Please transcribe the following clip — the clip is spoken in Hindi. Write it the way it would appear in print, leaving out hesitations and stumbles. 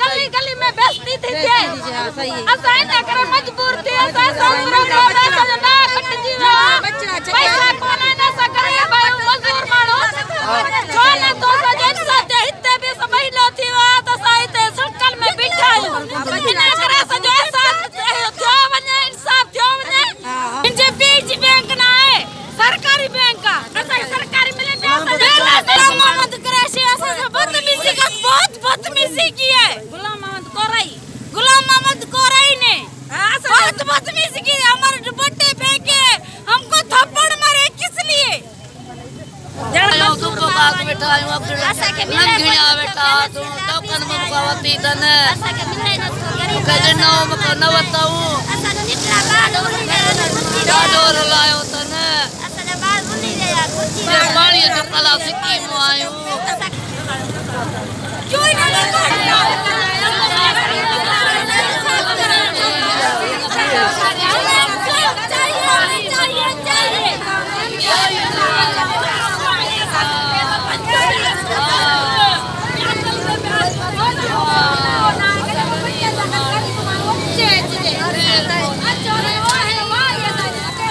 गली गली में बेचती थी मजबूर थी पैसा कोने न सके भाई मजदूर मानो छोने तो सजे हिते भी समझलो थी तो साइते सर्कल में बिठा बिना करे सजो ऐसा थियो वने इंसाफ थियो वने इंजे बीज बैंक ना है सरकारी बैंक का सरकारी मिले मोहम्मद कुरैशी ऐसा बदतमीजी का बहुत बदतमीजी की है गुलाम मोहम्मद कोराई ने बहुत बदतमीजी की हमारे दुपट्टे फेंके हमको थप्पड़ मारे किस लिए क्यों